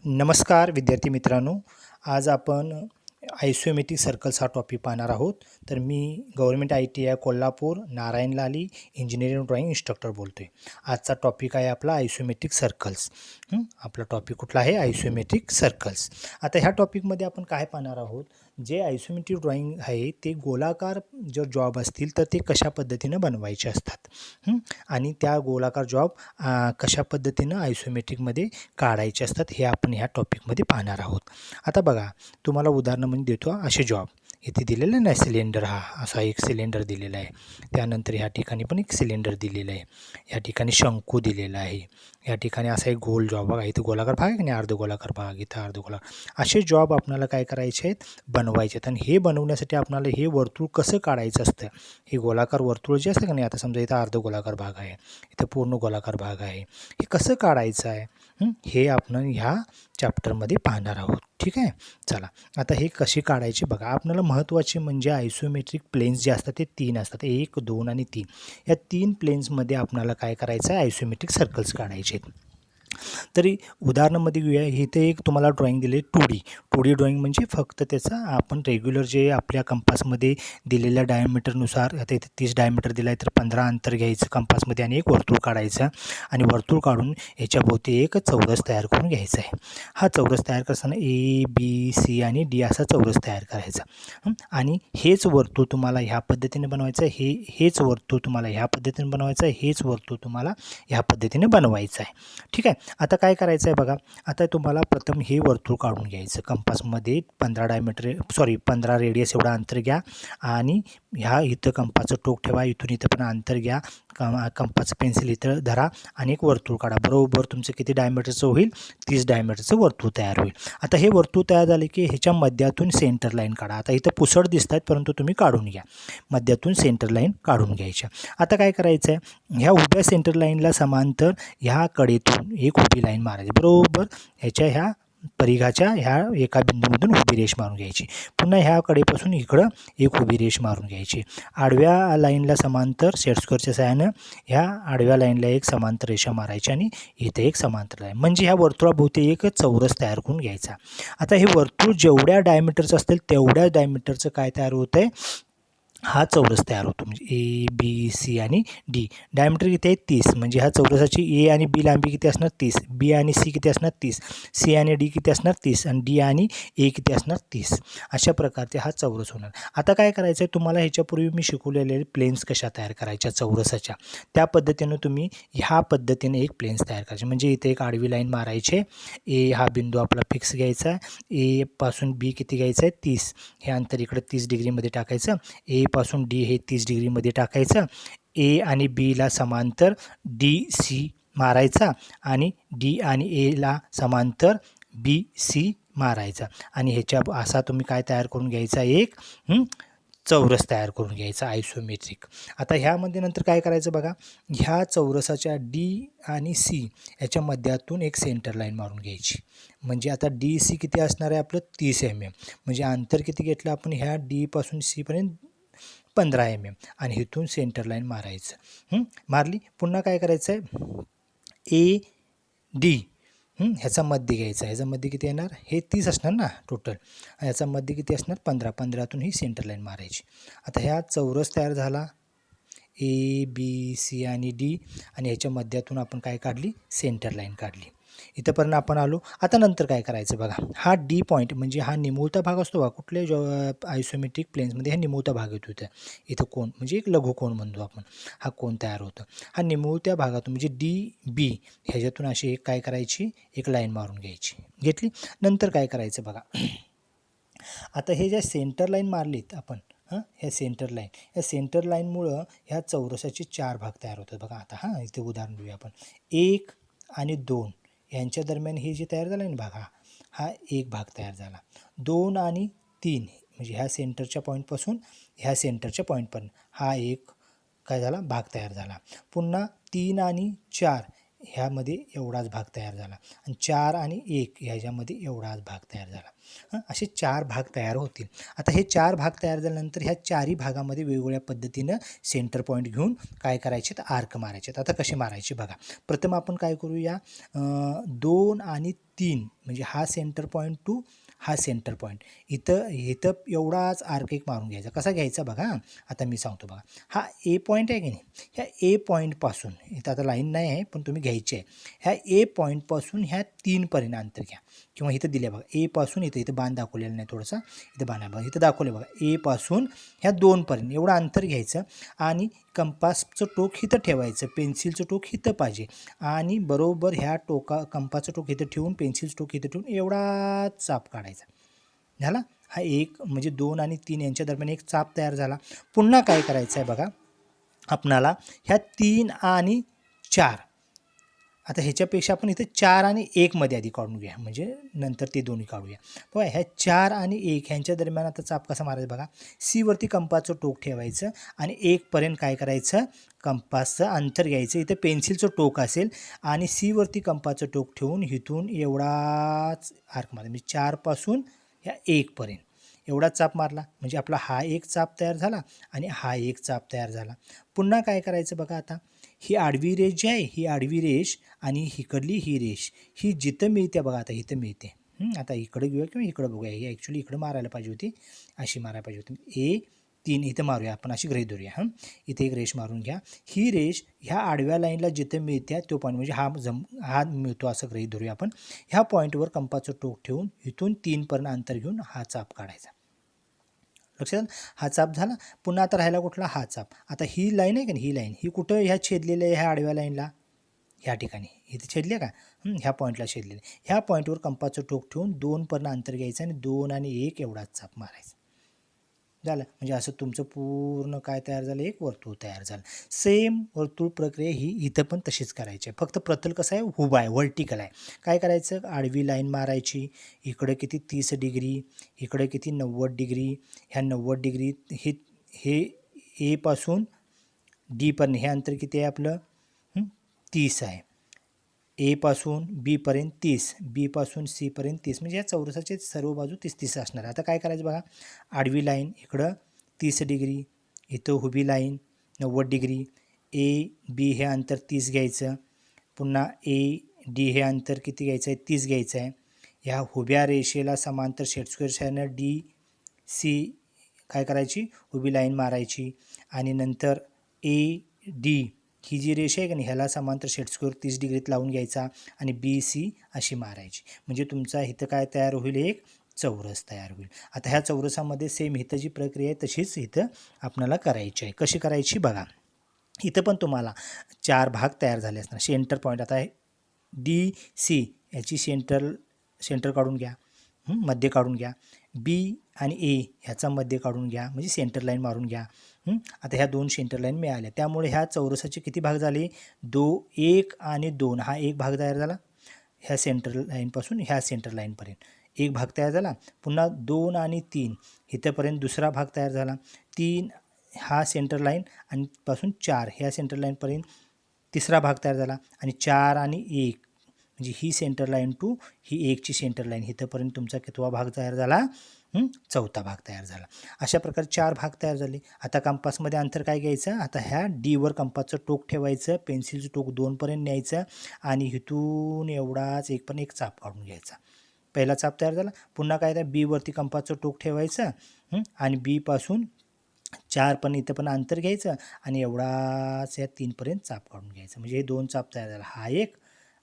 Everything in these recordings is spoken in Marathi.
नमस्कार विद्यार्थी मित्रांनो, आज आपण आयसोमेट्रिक सर्कल्स हा टॉपिक पाहणार आहोत. तर मी गव्हर्नमेंट ITI कोल्हापूर नारायण लाली इंजिनिअरिंग ड्रॉइंग इन्स्ट्रक्टर बोलतो आहे. आजचा टॉपिक आहे आपला आयसोमेट्रिक सर्कल्स. आपला टॉपिक कुठला आहे? Isometric circles. आता ह्या टॉपिकमध्ये आपण काय पाहणार आहोत? जे आयसोमेट्रिक ड्रॉइंग आहे ते गोलाकार जर जॉब असतील तर ते कशा पद्धतीनं बनवायचे असतात आणि त्या गोलाकार जॉब कशा पद्धतीनं आयसोमेट्रिकमध्ये काढायचे असतात हे आपण ह्या टॉपिकमध्ये पाहणार आहोत. आता बघा, तुम्हाला उदाहरण म्हणजे देतो. असे जॉब इथे दिलेलं आहे ना, सिलेंडर हा असा एक सिलेंडर दिलेला आहे. त्यानंतर ह्या ठिकाणी पण एक सिलेंडर दिलेलं आहे. या ठिकाणी शंकू दिलेला आहे. या ठिकाणी असा एक गोल जॉब बघा, इथे गोलाकार भाग आहे की नाही, अर्धगोलाकार भाग, इथं अर्धगोलाकार. असे जॉब आपल्याला काय करायचे आहेत? बनवायचे आहेत. आणि हे बनवण्यासाठी आपल्याला हे वर्तुळ कसं काढायचं असतं? हे गोलाकार वर्तुळ जे असतं की नाही, आता समजा इथं अर्धगोलाकार भाग आहे, इथं पूर्ण गोलाकार भाग आहे, हे कसं काढायचं आहे हे आपण ह्या चॅप्टरमध्ये पाहणार आहोत. ठीक आहे, चला आता हे कसे काढायचे बघा. आपल्याला महत्त्वाचे म्हणजे आयसोमेट्रिक प्लेन्स जे असतात ते 3 असतात, 1, 2 आणि 3. या 3 प्लेन्समध्ये आपल्याला काय करायचं आहे? आयसोमेट्रिक सर्कल्स काढायचे आहेत. तरी उदाहरणामध्ये घेऊया. इथे एक तुम्हाला ड्रॉइंग दिले 2D ड्रॉइंग म्हणजे फक्त त्याचा आपण रेग्युलर जे आपल्या कंपासमध्ये दिलेल्या डायमीटरनुसार, आता इथे 30 डायमीटर दिला आहे तर 15 अंतर घ्यायचं कंपासमध्ये आणि एक वर्तुळ काढायचं आणि वर्तुळ काढून याच्याभोवती एक चौरस तयार करून घ्यायचा आहे. हा चौरस तयार करताना ABC आणि D असा चौरस तयार करायचा. आणि हेच वर्तुळ तुम्हाला ह्या पद्धतीने बनवायचं आहे, हेच वर्तुळ तुम्हाला ह्या पद्धतीने बनवायचं आहे, हेच वर्तुळ तुम्हाला ह्या पद्धतीने बनवायचं आहे. ठीक आहे, आता काय करायचं आहे बघा. आता तुम्हाला प्रथम हे वर्तुळ काढून घ्यायचं. कंपासमध्ये 15 रेडियस एवढा अंतर घ्या आणि ह्या इथं कंपासचं टोक ठेवा, इथून इथं पण अंतर घ्या, कंपासचं पेन्सिल इथं धरा आणि एक वर्तुळ काढा. बरोबर तुमचं किती डायमीटरचं होईल? 30 डायमीटरचं वर्तुळ तयार होईल. आता हे वर्तुळ तयार झाले की ह्याच्या मध्यातून सेंटर लाईन काढा. आता इथं पुसट दिसत आहेत परंतु तुम्ही काढून घ्या. मध्यातून सेंटर लाईन काढून घ्यायच्या. आता काय करायचं आहे? ह्या उभ्या सेंटर लाईनला समांतर ह्या कडेतून एक उभी लाईन मारायची. बरोबर ह्याच्या ह्या परिघाच्या ह्या एका बिंदूमधून उभी रेष मारून घ्यायची. पुन्हा ह्या कडेपासून इकडं एक उभी रेष मारून घ्यायची. आडव्या लाईनला समांतर सेट स्क्वेअरच्या सहाय्यानं ह्या आडव्या लाईनला एक समांतर रेषा मारायची आणि इथे एक समांतर लाईन, म्हणजे ह्या वर्तुळाभोवती एक चौरस तयार करून घ्यायचा. आता हे वर्तुळ जेवढ्या डायमीटरचं असतील तेवढ्या डायमीटरचं काय तयार होतं आहे? हा चौरस तयार होतो. म्हणजे ABC आणि D. डायमीटर किती आहे? 30. म्हणजे ह्या चौरसाची A आणि B लांबी किती असणार? 30. B आणि C किती असणार? 30. C आणि D किती असणार? 30. आणि D आणि A किती असणार? 30. अशा प्रकारचे हा चौरस होणार. आता काय करायचं आहे? तुम्हाला ह्याच्यापूर्वी मी शिकवलेले प्लेन्स कशा तयार करायच्या चौरसाच्या, त्या पद्धतीनं तुम्ही ह्या पद्धतीने एक प्लेन्स तयार करायचे. म्हणजे इथे एक आडवी लाईन मारायचे. A हा बिंदू आपला फिक्स घ्यायचा. A पासून B किती घ्यायचं आहे? 30. हे अंतर इकडे 30 डिग्रीमध्ये टाकायचं. A पासून D हे 30 डिग्रीमध्ये टाकायचं. A आणि Bला समांतर DC मारायचा आणि D आणि Aला समांतर BC मारायचा आणि ह्याच्या असा तुम्ही काय तयार करून घ्यायचा? एक चौरस तयार करून घ्यायचा आयसोमेट्रिक. आता ह्यामध्ये नंतर काय करायचं बघा. ह्या चौरसाच्या D आणि C याच्या मध्यातून एक सेंटर लाईन मारून घ्यायची. म्हणजे आता DC किती असणार आहे आपलं? 30 mm. म्हणजे अंतर किती घेतलं आपण? ह्या D पासून C पर्यंत 15 mm आणि इथून सेंटर लाईन मारायचं. मारली. पुन्हा काय करायचं आहे? AD ह्याचा मध्य घ्यायचा. ह्याचा मध्य किती येणार? हे 30 असणार ना टोटल. ह्याचा मध्य किती असणार? 15. 15तून ही सेंटर लाईन मारायची. आता ह्या चौरस तयार झाला ABC आणि D आणि ह्याच्या मध्यातून आपण काय काढली? सेंटर लाईन काढली. इथंपर्यंत आपण आलो. आता नंतर काय करायचं बघा. हा D पॉईंट म्हणजे हा निमुळता भाग असतो बघा कुठल्या आयसोमेट्रिक प्लेन्समध्ये, हा निमुळता भाग येतो. इथं कोण म्हणजे एक लघुकोन म्हणतो आपण. हा कोन तयार होतो. हा निमुळत्या भागातून म्हणजे DB ह्याच्यातून अशी एक काय करायची? एक लाईन मारून घ्यायची. घेतली. नंतर काय करायचं बघा. आता हे ज्या सेंटर लाईन मारलीत आपण, ह्या सेंटर लाईनमुळं ह्या चौरसाचे 4 भाग तयार होतात बघा. आता इथे उदाहरण घेऊया आपण. 1 आणि 2 यांच्या दरम्यान हे जे तयार झालं ना भाग, हा एक भाग तयार झाला. 2 आणि 3 म्हणजे ह्या सेंटरच्या पॉईंटपासून ह्या सेंटरच्या पॉईंटपर्यंत हा एक काय झाला? भाग तयार झाला. पुन्हा 3 आणि 4 ह्यामध्ये एवढाच भाग तयार झाला आणि 4 आणि 1 ह्याच्यामध्ये एवढाच भाग तयार झाला. असे 4 भाग तयार होतील. आता हे 4 भाग तयार झाल्यानंतर ह्या चारही भागामध्ये वेगवेगळ्या पद्धतीनं सेंटर पॉईंट घेऊन काय करायचे तर आर्क मारायचे. आता कसे मारायचे बघा. प्रथम आपण काय करूया 2 आणि 3 म्हणजे हा सेंटर पॉईंट टू हा सेंटर पॉईंट इथं इथं एवढाच आर्क एक मारून घ्यायचा. कसा घ्यायचा बघा. आता मी सांगतो बघा. हा ए पॉईंट आहे की नाही, ह्या ए पॉईंटपासून इथं आता लाईन नाही आहे पण तुम्ही घ्यायची आहे. ह्या ए पॉईंटपासून ह्या 3पर्यंत अंतर घ्या किंवा इथं दिले बघा एपासून इथं बाण दाखवलेलं नाही थोडंसं इथं बाण आहे बघा इथं दाखवलं बघा एपासून ह्या 2पर्यंत एवढं अंतर घ्यायचं आणि कंपासचं टोक इथं ठेवायचं, पेन्सिलचं टोक इथं पाहिजे आणि बरोबर ह्या कंपासचं टोक इथं ठेवून पेन्सिलचं टोक इथं ठेवून एवढाच चाप काढायचा झाला. हा एक म्हणजे 2 आणि 3 यांच्या दरम्यान एक चाप तयार झाला. पुन्हा काय करायचं आहे बघा आपणाला ह्या 3 आणि 4 आता ह्याच्यापेक्षा आपण इथे 4 आणि 1 मध्ये आधी काढून घ्या म्हणजे नंतर ते दोन्ही काढूया. बघा ह्या 4 आणि 1 ह्यांच्या दरम्यान आता चाप कसा मारायचा बघा. सी वरती कंपासचं टोक ठेवायचं आणि 1पर्यंत काय करायचं कंपासचं अंतर घ्यायचं. इथे पेन्सिलचं टोक असेल आणि सी वरती कंपासचं टोक ठेवून इथून एवढाच आर्क मारायचा म्हणजे 4पासून ह्या 1पर्यंत एवढा चाप मारला म्हणजे आपला हा एक चाप तयार झाला आणि हा एक चाप तयार झाला. पुन्हा काय करायचं बघा आता ही आडवी रेष जी आहे ही आडवी रेष आणि इकडली ही रेष ही जिथं मिळते बघा आता इथं मिळते. आता इकडे घेऊया किंवा इकडे बघूया. ही ॲक्च्युली इकडे मारायला पाहिजे होती अशी मारायला पाहिजे होती. A3 इथं मारूया आपण अशी गृहीत धरूया. इथे एक रेष मारून घ्या. ही रेष ह्या आडव्या लाईनला जिथं मिळते तो पॉईंट म्हणजे हा मिळतो असं गृहीत धरूया आपण. ह्या पॉईंटवर कंपासचं टोक ठेवून इथून 3पर्यंत अंतर घेऊन हा चाप काढायचा. लक्षात हा चाप झाला. पुन्हा आता राहिला कुठला हा चाप. आता ही लाईन आहे की नाही ही लाईन ही कुठं ह्या छेदलेलं आहे ह्या आडव्या लाईनला ह्या ठिकाणी इथे छेदले का ह्या पॉईंटला छेदलेले. ह्या पॉईंटवर कंपासचं टोक ठेवून 2पर्यंत अंतर घ्यायचं आणि 2 आणि 1 एवढाच चाप मारायचा झालं. म्हणजे असं तुमचं पूर्ण काय तयार झालं एक वर्तुळ तयार झालं. सेम वर्तुळ प्रक्रिया ही इथं पण तशीच करायची आहे. फक्त प्रतल कसं आहे उभा आहे व्हर्टिकल आहे. काय करायचं आडवी लाईन मारायची. इकडे किती 30 डिग्री इकडे किती 90 डिग्री. ह्या 90 डिग्री हे एपासून डीपर्यंत हे अंतर किती आहे आपलं 30 आहे. एपासून बीपर्यंत 30 बीपासून सीपर्यंत 30 म्हणजे या चौरसाचे सर्व बाजू 30 असणार आहे. आता काय करायचं बघा आडवी लाईन इकडं 30 डिग्री इथं उभी लाईन 90 डिग्री ए बी हे अंतर 30 घ्यायचं. पुन्हा ए डी हे अंतर किती घ्यायचं आहे 30 घ्यायचं आहे. ह्या उभ्या रेषेला समांतर सेटस्क्वेअरनं डी सी काय करायची उभी लाईन मारायची आणि नंतर ए डी ही जी रेषा आहे की नाही ह्याला समांतर सेटस्क्वेअर 30 डिग्रीत लावून घ्यायचा आणि बी सी अशी मारायची म्हणजे तुमचा इथं काय तयार होईल एक चौरस तयार होईल. आता ह्या चौरसामध्ये सेम इथं जी प्रक्रिया आहे तशीच इथं आपल्याला करायची आहे. कशी करायची बघा. इथं पण तुम्हाला 4 भाग तयार झाले असणार. सेंटर पॉईंट आता डी सी याची सेंटर काढून घ्या मध्य काढून घ्या. बी आणि ए ह्याचा मध्य काढून घ्या म्हणजे सेंटर लाईन मारून घ्या. आता ह्या 2 सेंटर लाईन मिळाल्या त्यामुळे ह्या चौरसाचे किती भाग झाले 1 आणि 2 हा एक भाग तयार झाला. ह्या सेंटर लाईनपासून ह्या सेंटर लाईनपर्यंत एक भाग तयार झाला. पुन्हा 2 आणि 3 इथंपर्यंत दुसरा भाग तयार झाला. 3 हा सेंटर लाईन आणि पासून 4 ह्या सेंटर लाईनपर्यंत तिसरा भाग तयार झाला आणि 4 आणि 1 म्हणजे ही सेंटर लाईन टू ही 1ची सेंटर लाईन इथंपर्यंत तुमचा कितवा भाग तयार झाला चौथा भाग तयार झाला. अशा प्रकारे 4 भाग तयार झाले. आता कंपासमध्ये अंतर काय घ्यायचं आता ह्या डीवर कंपासचं टोक ठेवायचं पेन्सिलचं टोक 2पर्यंत न्यायचं आणि इथून एवढाच एक चाप काढून घ्यायचा. पहिला चाप तयार झाला. पुन्हा काय तर बीवरती कंपासचं टोक ठेवायचं आणि बीपासून 4 पण इथं पण अंतर घ्यायचं आणि एवढाच या 3पर्यंत चाप काढून घ्यायचं म्हणजे हे 2 चाप तयार झाला. हा एक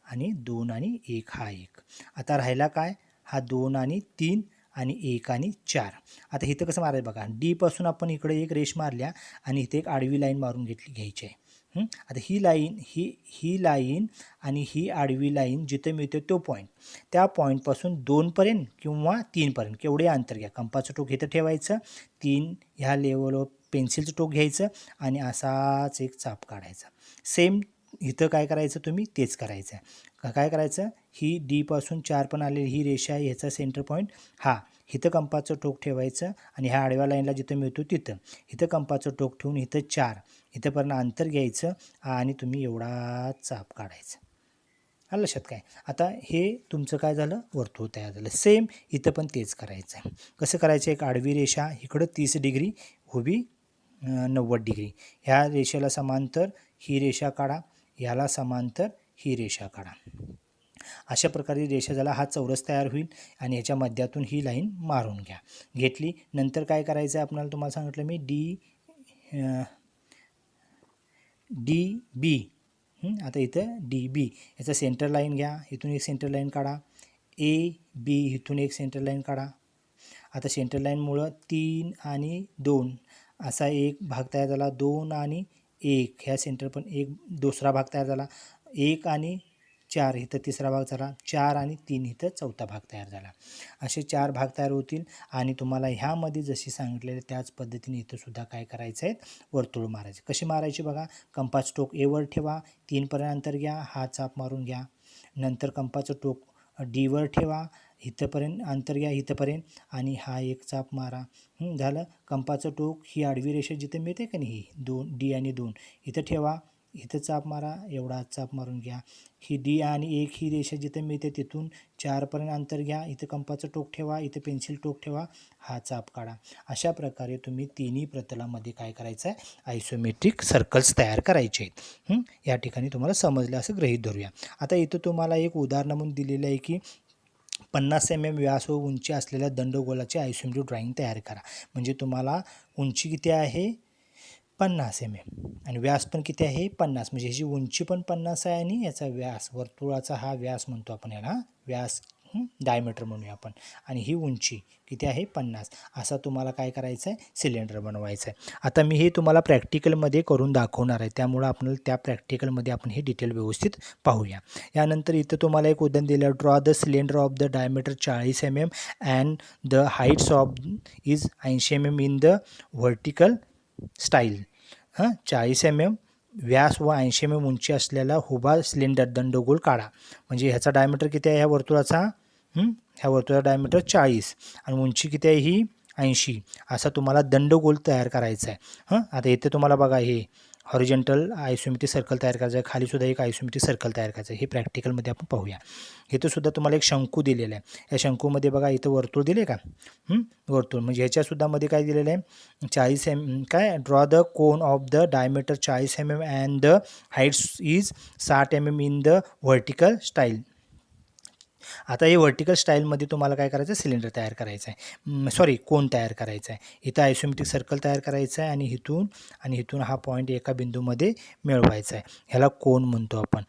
आणि 2 आणि 1 हा एक. आता राहिला काय हा 2 आणि 3 आणि 1 आणि 4. आता इथं कसं मारायचं बघा डीपासून आपण इकडे एक रेष मारल्या आणि इथे एक आडवी लाईन मारून घ्यायची आहे. आता ही लाईन आणि ही आडवी लाईन जिथे मिळते तो पॉईंट त्या पॉईंटपासून 2पर्यंत किंवा 3पर्यंत केवढे अंतर घ्या. कंपासचं टोक इथं ठेवायचं 3 ह्या लेवलवर पेन्सिलचं टोक घ्यायचं आणि असाच एक चाप काढायचा. सेम इथं काय करायचं तुम्ही तेच करायचं. काय करायचं ही डीपासून 4 पण आलेली ही रेषा आहे ह्याचा सेंटर पॉईंट हा इथं कंपासचं टोक ठेवायचं आणि ह्या आडव्या लाईनला जिथं मिळतो तिथं इथं कंपासचं टोक ठेवून इथं 4 इथंपर्यंत अंतर घ्यायचं आणि तुम्ही एवढा चाप काढायचा. आलं लक्षात काय. आता हे तुमचं काय झालं, वर्तुळ तयार झालं. सेम इथं पण तेच करायचं आहे. कसं करायचं, एक आडवी रेषा इकडं 30 डिग्री, उभी 90 डिग्री, ह्या रेषेला समांतर ही रेषा काढा, ह्याला समांतर ही रेषा काढा. अशा प्रकारे रेषा झाला, हा चौरस तयार होईल आणि ह्याच्या मध्यातून ही लाईन मारून घ्या. घेतली नंतर काय करायचं आहे आपल्याला, तुम्हाला सांगितलं मी डी बी. आता इथं डी बी याचा सेंटर लाईन घ्या, इथून एक सेंटर लाईन काढा. ए बी इथून एक सेंटर लाईन काढा. आता सेंटर लाईनमुळं 3 आणि 2 असा एक भाग तयार झाला. 2 आणि 1 ह्या सेंटर पण एक दुसरा भाग तयार झाला. 1 आणि 4 इथं तिसरा भाग झाला. 4 आणि 3 इथं चौथा भाग तयार झाला. असे 4 भाग तयार होतील आणि तुम्हाला ह्यामध्ये जशी सांगितलेले त्याच पद्धतीने इथं सुद्धा काय करायचं आहे, वर्तुळ मारायचे. कशी मारायची बघा, कंपास टोक एवर ठेवा, 3 पर्यंत अंतर घ्या, हा चाप मारून घ्या. नंतर कंपासचं टोक डीवर ठेवा, इथंपर्यंत अंतर घ्या, इथंपर्यंत, आणि हा एक चाप मारा. झालं. कंपासचं टोक ही आडवी रेषा जिथे मिळते का नाही, ही 2 डी आणि 2 इथं ठेवा, इथं चाप मारा, एवढा चाप मारून घ्या. ही डी आणि 1 ही रेषा जिथे मिळते तिथून 4 पर्यंत अंतर घ्या, इथं कंपासचं टोक ठेवा, इथं पेन्सिल टोक ठेवा, हा चाप काढा. अशा प्रकारे तुम्ही तिन्ही प्रतलामध्ये काय करायचं आहे, आयसोमेट्रिक सर्कल्स तयार करायचे आहेत. या ठिकाणी तुम्हाला समजलं असं गृहीत धरूया. आता इथं तुम्हाला एक उदाहरण म्हणून दिलेलं आहे की 50 mm व्यास व उंची असलेल्या दंडगोलाचे आयसोमेट्रिक ड्रॉइंग तयार करा. म्हणजे तुम्हाला उंची किती आहे, 50 mm, आणि व्यास पण किती आहे, 50. म्हणजे ह्याची उंची पण 50 आहे आणि याचा व्यास, वर्तुळाचा हा व्यास म्हणतो आपण याला, व्यास डायमीटर म्हणूया आपण, आणि ही उंची किती आहे, 50. असा तुम्हाला काय करायचं आहे, सिलेंडर बनवायचं आहे. आता मी हे तुम्हाला प्रॅक्टिकलमध्ये करून दाखवणार आहे, त्यामुळं आपल्याला त्या प्रॅक्टिकलमध्ये आपण हे डिटेल व्यवस्थित पाहूया. यानंतर इथं तुम्हाला एक उदाहरण दिलं, draw the cylinder of the diameter 40 mm and the heights of is 80 mm in the vertical style. 40 mm व्यास व 80 mm उंची असलेला हुबा सिलेंडर दंडगोल काढा. म्हणजे ह्याचा डायमीटर किती आहे, ह्या वर्तुळाचा, ह्या वर्तुळाचा डायमीटर 40 आणि उंची किती आहे ही 80. असा तुम्हाला दंडगोल तयार करायचा आहे. आता इथे तुम्हाला बघा, हे हॉरिझॉन्टल आयसोमेट्रिक सर्कल तयार करायचं आहे, खालीसुद्धा एक आयसोमेट्रिक सर्कल तयार करायचं आहे. हे प्रॅक्टिकलमध्ये आपण पाहूया. इथं सुद्धा तुम्हाला एक शंकू दिलेला आहे. या शंकूमध्ये बघा इथं वर्तुळ दिले का, वर्तुळ, म्हणजे ह्याच्यासुद्धा मध्ये काय दिलेलं आहे, 40 mm, काय, draw the cone of the diameter 40 mm and the heights is 60 mm in the vertical style. आता हे व्हर्टिकल स्टाईलमध्ये तुम्हाला काय करायचं आहे, सिलेंडर तयार करायचं आहे, सॉरी कोन तयार करायचं आहे. इथं आयसोमेट्रिक सर्कल तयार करायचं आहे आणि इथून हा पॉईंट एका बिंदूमध्ये मिळवायचा आहे. ह्याला कोन म्हणतो आपण.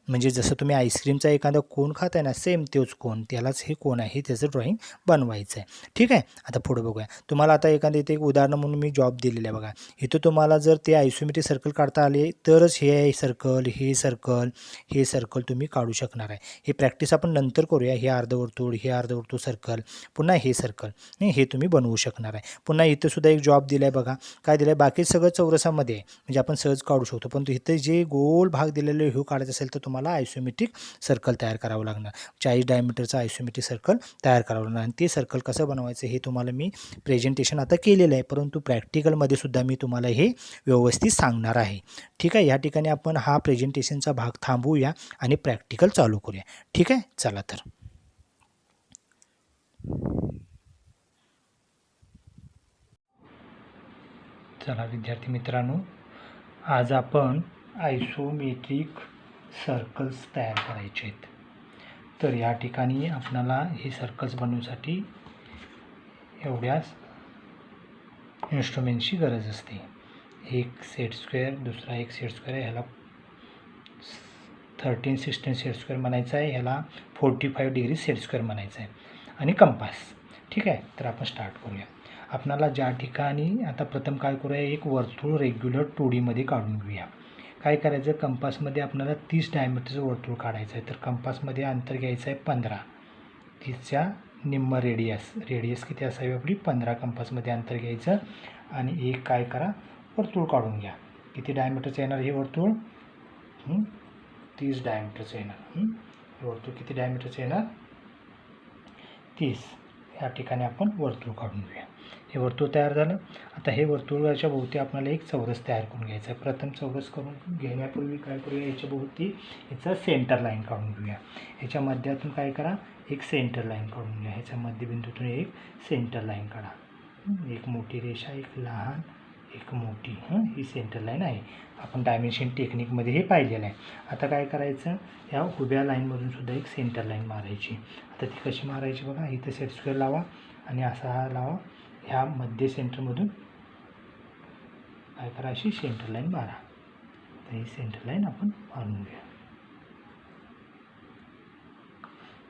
म्हणजे जसं तुम्ही आईस्क्रीमचा एखादा कोन खाताय ना, सेम तोच कोन, त्यालाच हे कोन आहे, त्याचं ड्रॉइंग बनवायचं आहे. ठीक आहे. आता पुढे बघूया. तुम्हाला आता एखादं इथे एक उदाहरण म्हणून मी जॉब दिलेलं आहे बघा. इथं तुम्हाला जर ते आयसोमेट्रिक सर्कल काढता आले तरच हे सर्कल, हे सर्कल, हे सर्कल तुम्ही काढू शकणार आहे. हे प्रॅक्टिस आपण नंतर करूया. हे अर्धवर्तुळ, हे अर्धवर्तुळ सर्कल, पुन्हा हे सर्कल, हे तुम्ही बनवू शकणार आहे. पुन्हा इथं सुद्धा एक जॉब दिला आहे बघा. काय दिलं आहे, बाकी सगळं चौरसामध्ये आहे, म्हणजे आपण सहज काढू शकतो, पण इथं जे गोल भाग दिलेले हे काढायचं असेल तर तुम्हाला आयसोमेट्रिक सर्कल तयार करावं लागणार. 40 डायमीटरचं आयसोमेट्रिक सर्कल तयार करावं लागणार. आणि ते सर्कल कसं बनवायचं हे तुम्हाला मी प्रेझेंटेशन आता केलेलं आहे, परंतु प्रॅक्टिकलमध्ये सुद्धा मी तुम्हाला हे व्यवस्थित सांगणार आहे. ठीक आहे. या ठिकाणी आपण हा प्रेझेंटेशनचा भाग थांबवूया आणि प्रॅक्टिकल चालू करूया. ठीक आहे. चला तर. चला विद्यार्थी मित्रांनो, आज आपण आयसोमेट्रिक सर्कल्स तयार करायचे आहेत. तर या ठिकाणी आपल्याला हे सर्कल्स बनवण्यासाठी एवढ्याच इन्स्ट्रुमेंटची गरज असते. एक सेट स्क्वेअर, दुसरा एक सेट स्क्वेअर आहे, ह्याला 13-16 सेट स्क्वेअर म्हणायचं आहे, ह्याला 45 डिग्री सेट स्क्वेअर म्हणायचं आहे, आणि कंपास. ठीक आहे. तर आपण स्टार्ट करूया. आपल्याला ज्या ठिकाणी आता प्रथम काय करूया, एक वर्तुळ रेग्युलर 2D मध्ये काढून घेऊया. काय करायचं, कंपासमध्ये आपल्याला 30 डायमीटरचं वर्तुळ काढायचं आहे. तर कंपासमध्ये अंतर घ्यायचं आहे 15, 30च्या निम्म रेडियस किती असावी आपली, 15 कंपासमध्ये अंतर घ्यायचं, आणि एक काय करा, वर्तुळ काढून घ्या. किती डायमीटरचं येणार हे वर्तुळ, 30 डायमीटरचं येणार. वर्तुळ किती डायमीटरचं येणार, 30. या ठिकाणी आपण वर्तुळ काढून घेऊया. हे वर्तुळ तयार झालं. आता हे वर्तुळाच्या भोवती आपल्याला एक चौरस तयार करून घ्यायचं आहे. प्रथम चौरस करून घेण्यापूर्वी काय करूया, याच्या भोवती याचा सेंटर लाईन काढून घेऊया. ह्याच्या मध्यातून काय करा, एक सेंटर लाईन काढून घ्या. ह्याच्या मध्यबिंदूतून एक सेंटर लाईन काढा. एक मोठी रेषा, एक लहान, एक मोठी. ही सेंटर लाईन आहे. आपण डायमेन्शन टेक्निकमध्ये हे पाहिलेलं आहे. आता काय करायचं, ह्या उभ्या लाईनमधून सुद्धा एक सेंटर लाईन मारायची. आता ती कशी मारायची बघा, इथं सेट स्क्वेअर लावा आणि असा हा लावा. ह्या मध्य सेंटरमधून काय करा, अशी सेंटर लाईन मारा. तर ही सेंटर लाईन आपण मारून घेऊया.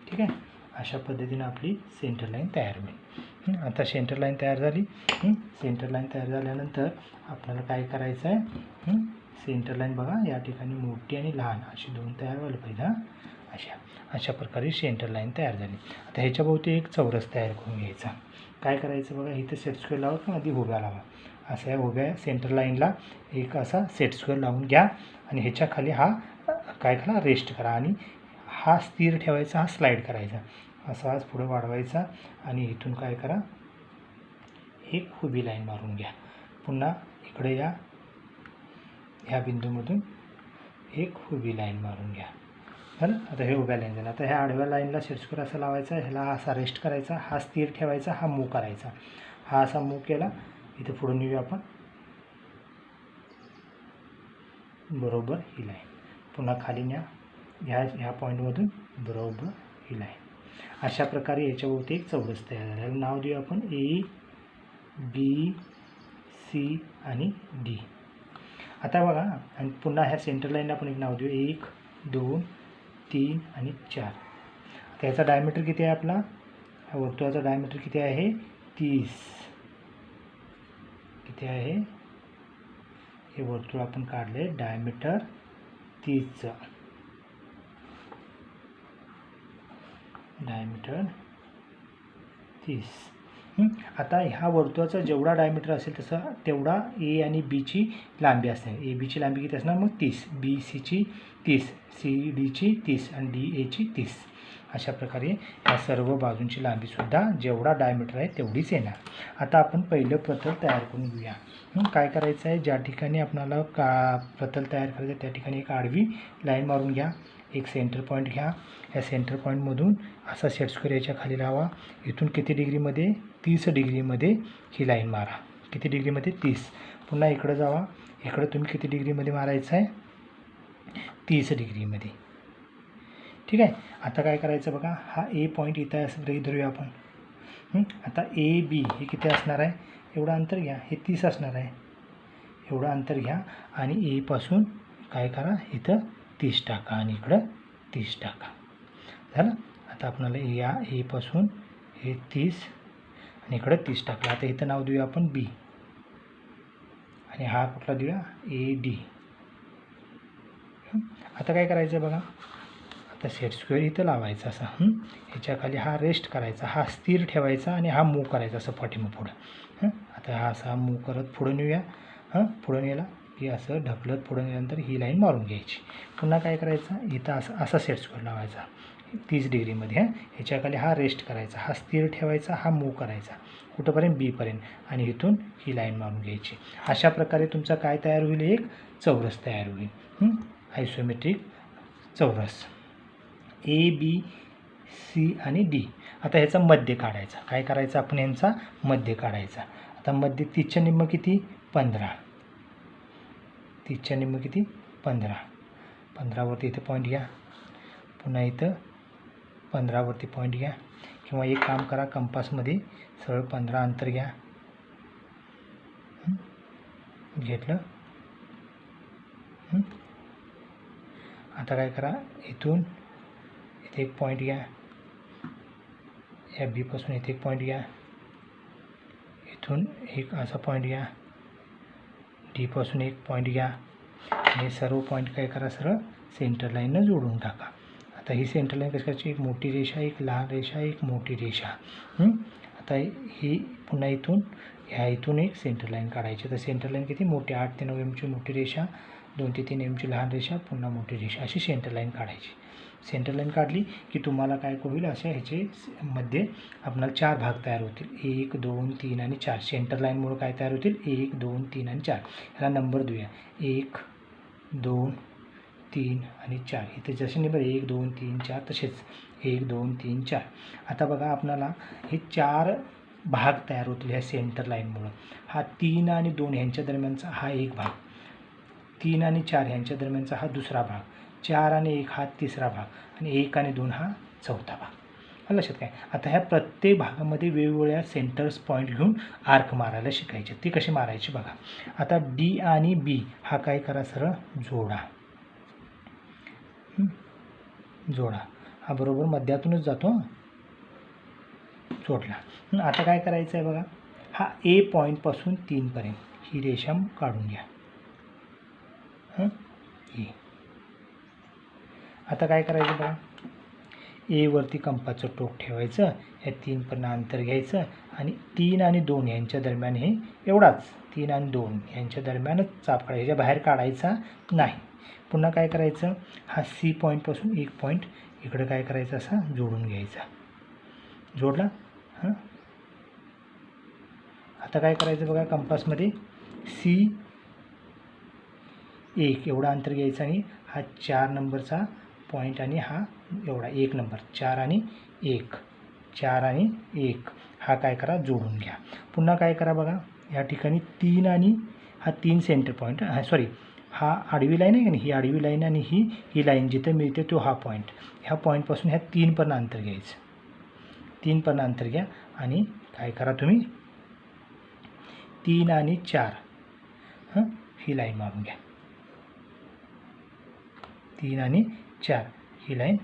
ठीक आहे, अशा पद्धतीने आपली सेंटर लाईन तयार होईल. आता सेंटर लाईन तयार झाली. सेंटर लाईन तयार झाल्यानंतर आपल्याला काय करायचं आहे, सेंटर लाईन बघा या ठिकाणी मोठी आणि लहान अशी दोन तयार व्हायला पाहिजे. अशा प्रकारे सेंटर लाईन तयार झाली. आता ह्याच्या भोवती एक चौरस तयार करून घ्यायचा. काय करायचं बघा, इथं सेट स्क्वेअर लावा किंवा आधी उभ्या लावा. असा या उभ्या सेंटर लाईनला एक असा सेट स्क्वेअर लावून घ्या आणि ह्याच्या खाली हा काय करा, रेस्ट करा आणि हा स्थिर ठेवायचा, हा स्लाईड करायचा. असा आज पुढे वाढवायचा आणि इथून काय करा, एक उभी लाईन मारून घ्या. पुन्हा इकडे या, ह्या बिंदूमधून एक उभी लाईन मारून घ्या. झालं. आता हे उभ्या लाईन झालं. आता ह्या आडव्या लाईनला सेट स्क्वेअर असा लावायचा, ह्याला असा रेस्ट करायचा, हा स्थिर ठेवायचा, हा मूव करायचा. हा असा मूव केला, इथं पुढे नेऊया आपण बरोबर ही लाईन. पुन्हा खाली न्या, ह्या पॉईंटमधून बरोबर ही लाईन. अशा प्रकारे याच्याभोवती एक चौरस तयार झालं. याला नाव देऊ आपण ए, बी, सी आणि डी. आता बघा, आणि पुन्हा ह्या सेंटर लाईनला आपण एक नाव देऊ 1, 2, 3 आणि 4. आता याचा डायमीटर किती आहे आपला, ह्या वर्तुळाचा डायमीटर किती आहे, 30. किती आहे, हे वर्तुळ आपण काढले डायमीटर 30चं. डायमीटर 30. आता ह्या वर्तुळाचा जेवढा डायमीटर असेल तसा तेवढा ए आणि बीची लांबी असणार. ए बीची लांबी किती असणार मग 30, बी सीची 30, सी डीची 30 आणि डी एची 30. अशा प्रकारे या सर्व बाजूंची लांबीसुद्धा जेवढा डायमीटर आहे तेवढीच येणार. आता आपण पहिलं प्रतल तयार करून घेऊया. काय करायचं आहे, ज्या ठिकाणी आपल्याला प्रतल तयार करायचं त्या ठिकाणी एक आडवी लाईन मारून घ्या. एक सेंटर पॉईंट घ्या. या सेंटर पॉईंटमधून असा सेट स्क्वेअर याच्या खाली लावा. इथून किती डिग्रीमध्ये, 30 डिग्रीमध्ये ही लाईन मारा. किती डिग्रीमध्ये, 30. पुन्हा इकडं जावा. इकडं तुम्ही किती डिग्रीमध्ये मारायचं आहे, 30 डिग्रीमध्ये. ठीक आहे. आता काय करायचं बघा, हा ए पॉईंट इथं आहे असं गृहीत धरूया आपण. आता ए बी हे किती असणार आहे, एवढं अंतर घ्या. हे 30 असणार आहे. एवढं अंतर घ्या आणि एपासून काय करा, इथं 30 टाका आणि इकडं 30 टाका. झालं. आता आपल्याला या एपासून हे 30 आणि इकडं 30 टाकलं. आता इथं नाव देऊया आपण बी आणि हा कुठला देऊया, ए डी. आता काय करायचं बघा, आता सेट स्क्वेअर इथं लावायचा असा. ह्याच्या खाली हा रेस्ट करायचा, हा स्थिर ठेवायचा आणि हा मूव करायचा असं पाठीमाग पुढं. आता हा असा मूव करत पुढं नेऊया. पुढं नेला की असं ढकलत पुढं नेल्यानंतर ही लाईन मारून घ्यायची. पुन्हा काय करायचं, इथं असा सेट स्क्वेअर लावायचा 30 डिग्रीमध्ये. ह्याच्या खाली हा रेस्ट करायचा, हा स्थिर ठेवायचा, हा मूव करायचा कुठंपर्यंत, बीपर्यंत आणि इथून ही लाईन मारून घ्यायची. अशा प्रकारे तुमचा काय तयार होईल, एक चौरस तयार होईल. आयसोमेट्रिक चौरस ए बी सी आणि डी. आता ह्याचा मध्य काढायचा. काय करायचं, आपण यांचा मध्य काढायचा. आता मध्य 30च्या निम्म किती, 15. 30च्या निम्म किती, 15. 15वरती इथं पॉईंट घ्या. पुन्हा इथं 15वरती पॉईंट घ्या किंवा एक काम करा, कंपासमध्ये सरळ 15 अंतर घ्या. घेतलं. आता काय करा, इथून इथे एक पॉईंट घ्या. या बीपासून इथे एक पॉईंट घ्या. इथून एक असा पॉईंट घ्या. डीपासून एक पॉईंट घ्या. हे सर्व पॉईंट काय करा, सरळ सेंटर लाईननं जोडून टाका. आता ही सेंटर लाईन कशी करायची, एक मोठी रेषा, एक लहान रेषा, एक मोठी रेषा. आता ही पुन्हा इथून एक सेंटर लाईन काढायची. तर सेंटर लाईन किती मोठी, 8 ते 9 एमची मोठी रेषा, 2 ते 3 एमची लहान रेषा, पुन्हा मोठी रेषा, अशी सेंटर लाईन काढायची. सेंटर लाईन काढली की तुम्हाला काय होईल, अशा ह्याचे मध्ये आपल्याला 4 भाग तयार होतील, 1 2 3 आणि 4. सेंटर लाईनमुळे काय तयार होतील, 1 2 3 आणि 4. ह्याला नंबर देऊया, 1 2 3 आणि 4. इथे जसे नंबर 1 2 3 4 तसेच 1 2 3 4. आता बघा आपल्याला हे 4 भाग तयार होतील ह्या सेंटर लाईनमुळं. हा 3 आणि 2 ह्यांच्या दरम्यानचा हा एक भाग, 3 आणि 4 ह्यांच्या दरम्यानचा हा दुसरा भाग, 4 आणि 1 हा तिसरा भाग आणि 1 आणि 2 हा चौथा भाग. लक्षात काय. आता ह्या प्रत्येक भागामध्ये वेगवेगळ्या सेंटर्स पॉईंट घेऊन आर्क मारायला शिकायचे. ती कशी मारायची बघा. आता डी आणि बी हा काय करा, सरळ जोडा. जोडा, हा बरोबर मध्यातूनच जातो, जोडला. आता काय करायचं आहे बघा, हा ए पॉईंटपासून 3 पर्यंत ही रेषा काढून घ्या. ए. आता काय करायचं बघा, ए वरती कंपाचं टोक ठेवायचं, या 3 पर्यंत अंतर घ्यायचं आणि 3 आणि 2 यांच्या दरम्यान हे एवढाच, 3 आणि 2 यांच्या दरम्यानच चाप काढायचा, याच्या बाहेर काढायचा नाही. पुन्हा काय करायचं, हा सी पॉईंटपासून एक पॉईंट इकडं काय करायचं, असा जोडून घ्यायचा. जोडला. आता काय करायचं बघा, कंपासमध्ये सी 1 एवढा अंतर घ्यायचं आणि हा 4 नंबरचा पॉईंट आणि हा एवढा 1 नंबर, 4 आणि 1, 4 आणि 1 हा काय करा, जोडून घ्या. पुन्हा काय करा बघा, या ठिकाणी 3 आणि हा 3 सेंटर पॉईंट, सॉरी हा आडवी लाईन आहे की नाही, ही आडवी लाईन आणि ही लाईन जिथे मिळते तो हा पॉईंट, ह्या पॉईंटपासून ह्या 3 पर्यंत अंतर घ्यायचं. 3 पर्यंत अंतर घ्या आणि काय करा तुम्ही, 3 आणि 4 ही लाईन मारून घ्या. 3 आणि 4 ही लाईन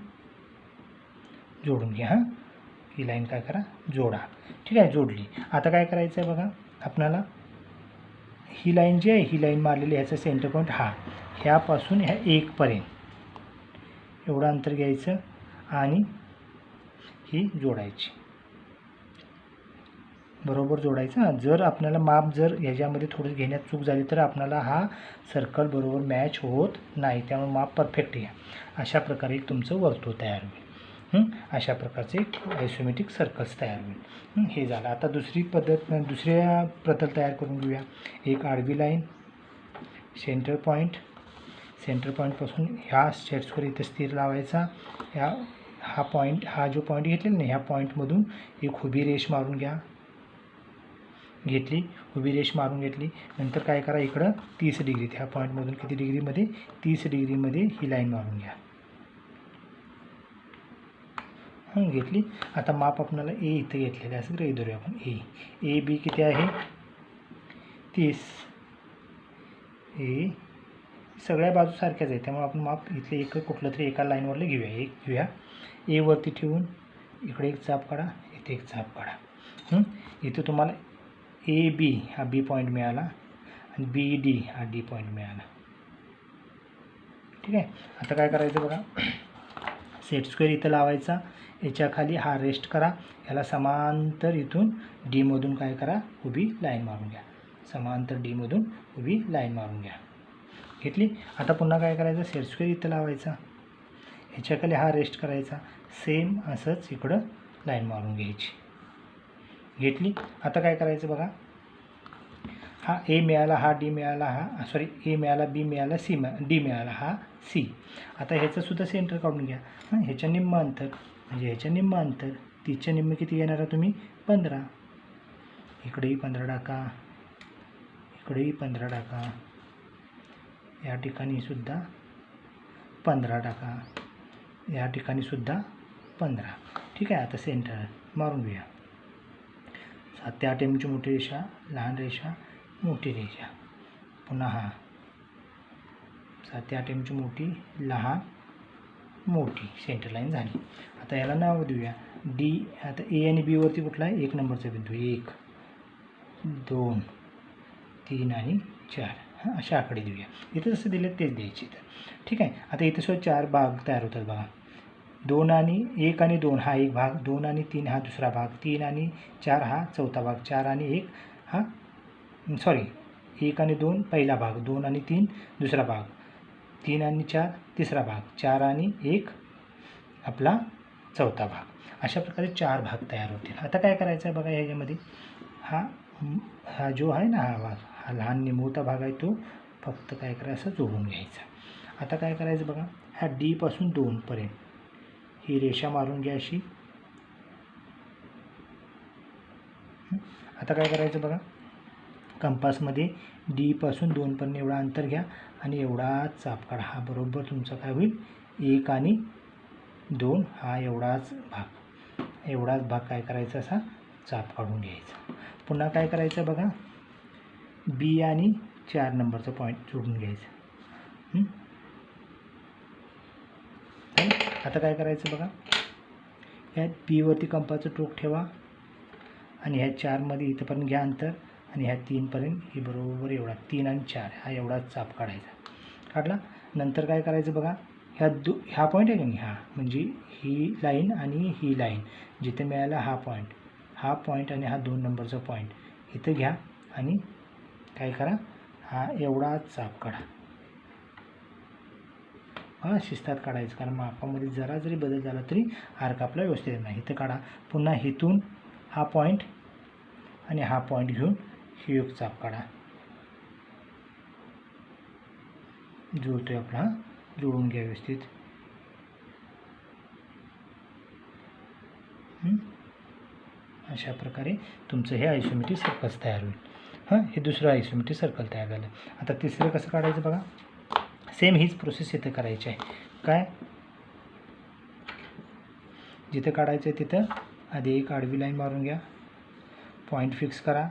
जोडून घ्या. ही लाईन काय करा, जोडा. ठीक आहे, जोडली. आता काय करायचं आहे बघा, आपल्याला ही लाईन जी आहे, ही लाईन मारलेली, ह्याचा सेंटर पॉईंट हा, ह्यापासून ह्या 1 पर्यंत एवढं अंतर घ्यायचं आणि ही जोडायची, बरोबर जोडायचं. जर आपल्याला माप जर ह्याच्यामध्ये थोडं घेण्यात चूक झाली तर आपल्याला हा सर्कल बरोबर मॅच होत नाही, त्यामुळे माप परफेक्ट घ्या. अशा प्रकारे तुमचं वर्तुळ तयार होईल. अशा प्रकारचे आयसोमेट्रिक सर्कल्स तयार होईल. हे झालं. आता दुसऱ्या प्रतल तयार करून घेऊया. एक आडवी लाईन, सेंटर पॉईंटपासून ह्या सेट्सवर इथे स्थिर लावायचा. हा पॉईंट, हा जो पॉईंट घेतलेला नाही, ह्या पॉईंटमधून एक उभी रेष मारून घ्या. घेतली, उभी रेष मारून घेतली. नंतर काय करा, इकडं 30 डिग्री, ह्या पॉईंटमधून किती डिग्रीमध्ये, 30 डिग्रीमध्ये ही लाईन मारून घ्या. घेतली. आता माप आपल्याला ए इथं घेतलेलं आहे, असं गृहीत धरूया आपण. ए बी किती आहे, 30. ए सगळ्या बाजू सारख्याच आहे, त्यामुळे आपण माप इथले एक कुठलं तरी एका लाईनवरलं घेऊया. ए वरती ठेवून इकडे एक चाप काढा, इथे एक चाप काढा. इथे तुम्हाला ए बी हा बी पॉईंट मिळाला आणि बी डी हा डी पॉईंट मिळाला. ठीक आहे. आता काय करायचं बघा, सेट स्क्वेअर इथं लावायचा, याच्या खाली हा रेस्ट करा, ह्याला समांतर इथून डीमधून काय करा, उभी लाईन मारून घ्या. समांतर डीमधून उभी लाईन मारून घ्या. घेतली. आता पुन्हा काय करायचं, सेट स्क्वेअर इथं लावायचा, ह्याच्या खाली हा रेस्ट करायचा, सेम असंच इकडं लाईन मारून घ्यायची. घेतली. आता काय करायचं बघा, हा ए मिळाला, हा डी मिळाला, हा सॉरी ए मिळाला, बी मिळाला, डी मिळाला, हा सी. आता ह्याचंसुद्धा सेंटर काढून घ्या. ह्याच्या निम्म अंतर म्हणजे ह्याच्या निम्म अंतर, 30च्या निम्म किती घेणार तुम्ही, 15. इकडेही 15 टाका, इकडेही 15 टाका, या ठिकाणीसुद्धा 15 टाका, या ठिकाणीसुद्धा 15. ठीक आहे. आता सेंटर मारून घेऊया. 7 ते 8 एमची मोठी रेषा, लहान रेषा, मोठी रेषा. पुन्हा हा 7 ते 8 एमची मोठी, लहान, मोठी सेंटर लाईन झाली. आता याला नाव देऊया डी. आता ए आणि बी वरती कुठला आहे, 1 नंबरचा बिंदू, 1 2 3 आणि 4 अशा आकडे देऊया. इथं जसं दिलं तेच द्यायचे. ठीक आहे. आता इथं सुद्धा 4 भाग तयार होतात बघा. 1 आणि 2 हा एक भाग, 2 आणि 3 हा दुसरा भाग, 3 आणि 4 हा चौथा भाग, 4 आणि 1 हा 1 आणि 2 पहिला भाग, 2 आणि 3 दुसरा भाग, 3 आणि 4 तिसरा भाग, 4 आणि 1 आपला चौथा भाग. अशा प्रकारे 4 भाग तयार होतील. आता काय करायचं आहे बघा, ह्याच्यामध्ये हा जो आहे ना, हा भाग, हा लहान निमुळता भाग आहे, तो फक्त काय करायचं, जोडून घ्यायचा. आता काय करायचं बघा, ह्या D पासून 2 पर्यंत ही रेषा मारून घ्या अशी. आता काय करायचं बघा, कंपासमध्ये D पासून 2 पर्यंत एवढा अंतर घ्या आणि एवढाच चाप काढा. हा बरोबर तुमचा काय होईल, 1 आणि 2 हा एवढाच भाग काय करायचा, असा चाप काढून घ्यायचा. पुन्हा काय करायचं बघा, B आणि 4 नंबरचा पॉईंट जोडून घ्यायचं. आता काय करायचं बघा, ह्या B वरती कंपाचं टोक ठेवा आणि ह्या 4मध्ये इथंपर्यंत घ्या अंतर आणि ह्या 3पर्यंत ही बरोबर एवढा 3 आणि 4 हा एवढाच चाप काढायचा. काढला नंतर काय करायचं बघा, हा पॉईंट आहे की नाही, हा म्हणजे ही लाईन आणि ही लाईन जिथे मिळाला हा पॉईंट आणि हा 2 नंबरचा पॉईंट इथं घ्या आणि काय करा, हा एवढाच चाप काढा. शिस्तात काढायचं, कारण मापामध्ये जरा जरी बदल झाला तरी आर्क आपला व्यवस्थित येणार. इथं काढा. पुन्हा इथून हा पॉईंट आणि हा पॉईंट घेऊन ही एक चाप काढा. जुळतोय आपला, जुळून घ्या व्यवस्थित. अशा प्रकारे तुमचं हे आयसोमेट्रिक सर्कल्स तयार होईल. हे दुसरं आयसोमेट्रिक सर्कल तयार झालं. आता तिसरं कसं काढायचं बघा, सेम हीच प्रोसेस इथं करायची आहे. काय, जिथं काढायचं आहे तिथं आधी एक आडवी लाईन मारून घ्या, पॉईंट फिक्स करा.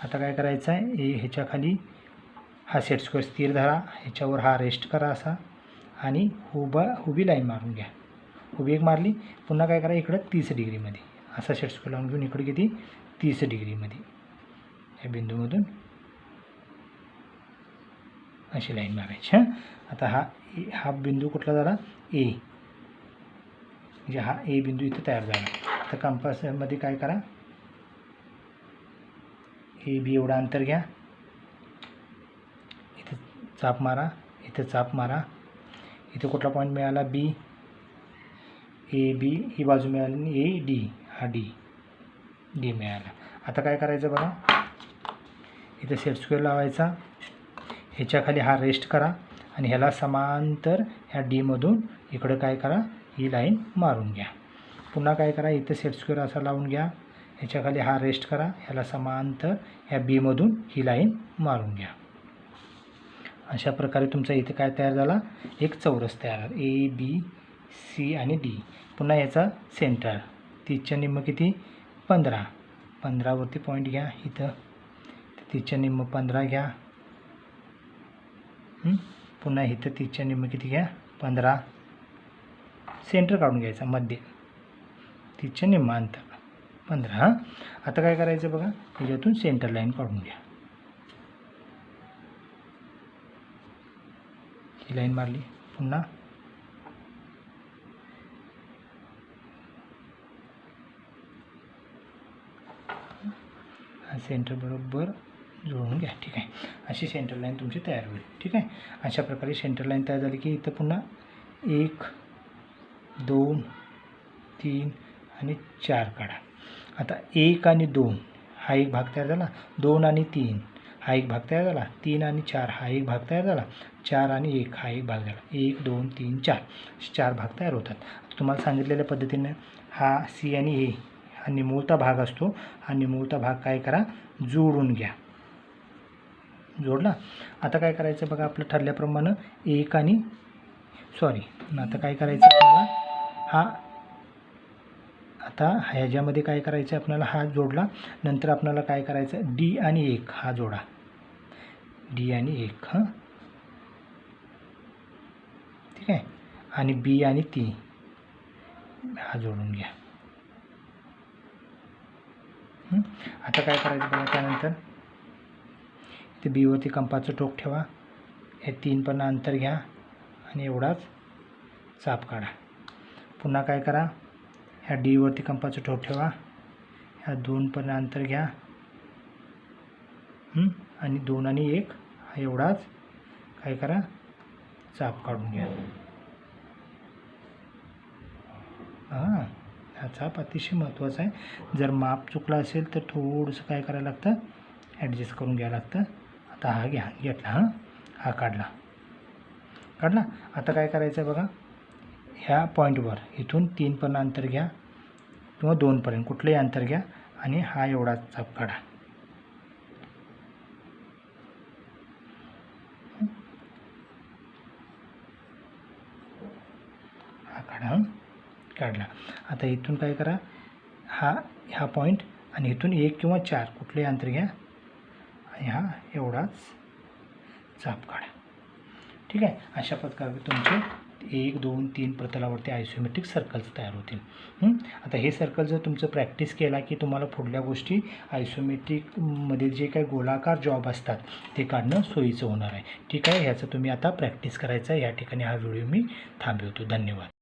आता काय करायचं आहे, ह्याच्या खाली हा सेट स्क्वेअर स्थिर धरा, ह्याच्यावर हा रेस्ट करा असा आणि उभी लाईन मारून घ्या. उभी एक मारली, पुन्हा काय करा, इकडं 30 डिग्रीमध्ये असा सेट स्क्वेअर लावून घेऊन इकडे किती 30 डिग्रीमध्ये या बिंदूमधून अशी लाईन मारायची. आता हा बिंदू कुठला झाला, ए, म्हणजे हा ए बिंदू इथं तयार झाला. आता कंपासमध्ये काय करा, ए बी एवढा अंतर घ्या, इथं चाप मारा, इथं चाप मारा, इथं कुठला पॉईंट मिळाला, बी, ए बी ही बाजू मिळाली, ए डी, हा डी मिळाला. आता काय करायचं बघा, इथं सेट स्क्वेअर लावायचा, ह्याच्या खाली हा रेस्ट करा आणि ह्याला समांतर ह्या डीमधून इकडं काय करा, ही लाईन मारून घ्या. पुन्हा काय करा, इथं सेट स्क्वेअर असा लावून घ्या, ह्याच्या खाली हा रेस्ट करा, ह्याला समांतर ह्या बीमधून ही लाईन मारून घ्या. अशा प्रकारे तुमचा इथे काय तयार झाला, एक चौरस तयार झाला, ए बी सी आणि डी. पुन्हा याचा सेंटर 30च्या निम्म किती 15, 15वरती पॉईंट घ्या, इथं 30च्या निम्म 15 घ्या. पुन्हा इथं 30च्या निम्म किती घ्या 15, सेंटर काढून घ्यायचा मध्ये 30च्या निम्म अंतर 15. आता काय करायचं बघा, ह्याच्यातून सेंटर लाईन काढून घ्या. ही लाईन मारली, पुन्हा सेंटर बरोबर जुळवून घ्या. ठीक आहे, अशी सेंटर लाईन तुमची तयार होईल. ठीक आहे, अशा प्रकारे सेंटर लाईन तयार झाली की इथं पुन्हा 1 2 3 आणि 4 काढा. आता 1 आणि 2 हा एक भाग तयार झाला, 2 आणि 3 हा एक भाग तयार झाला, 3 आणि 4 हा एक भाग तयार झाला, 4 आणि 1 हा एक भाग झाला. 1 2 3 4 4 भाग तयार होतात. तुम्हाला सांगितलेल्या पद्धतीने हा सी आणि ए हा निमुळता भाग असतो. हा निमुळता भाग काय करा, जोडून घ्या. जोडला. आता काय करायचं बघा, आपलं ठरल्याप्रमाणे आता काय करायचं आपल्याला, आता ह्याच्यामध्ये काय करायचं आपल्याला, हा जोडला. नंतर आपल्याला काय करायचं, डी आणि 1 हा जोडा, डी आणि 1 ठीक आहे, आणि बी आणि 3 हा जोडून घ्या. आता काय करायचं बघा, त्यानंतर ते बीवरती कंपाचं टोक ठेवा, हे 3 पर्यंत अंतर घ्या आणि एवढाच चाप काढा. पुन्हा काय करा, ह्या डीवरती कंपाचं टोक ठेवा, ह्या 2 पर्यंत अंतर घ्या आणि 2 आणि 1 हा एवढाच काय करा, चाप काढून घ्या. हां, हा चाप अतिशय महत्त्वाचा आहे. जर माप चुकलं असेल तर थोडंसं काय करायला लागतं, ॲडजस्ट करून घ्यायला लागतं. आता हा घ्या, घेतला. हा काढला. आता काय करायचं आहे बघा, ह्या पॉईंटवर इथून 3 पर्यंत अंतर घ्या किंवा 2 पर्यंत कुठलंही अंतर घ्या आणि हा एवढा चाप काढा. हा काढा. काढला. आता इथून काय करा, ह्या पॉईंट आणि इथून 1 किंवा 4 कुठलंही अंतर घ्या आणि हा एवढाच चाप काढा. ठीक आहे. अशा प्रकारे तुमचे 1, 2, 3 प्रतलावरती आयसोमेट्रिक सर्कल्स तयार होतील. आता हे सर्कल जर तुमचं प्रॅक्टिस केला की तुम्हाला पुढल्या गोष्टी आयसोमेट्रिकमध्ये जे काही गोलाकार जॉब असतात ते काढणं सोयीचं होणार आहे. ठीक आहे. ह्याचं तुम्ही आता प्रॅक्टिस करायचं आहे. या ठिकाणी हा व्हिडिओ मी थांबवतो. धन्यवाद.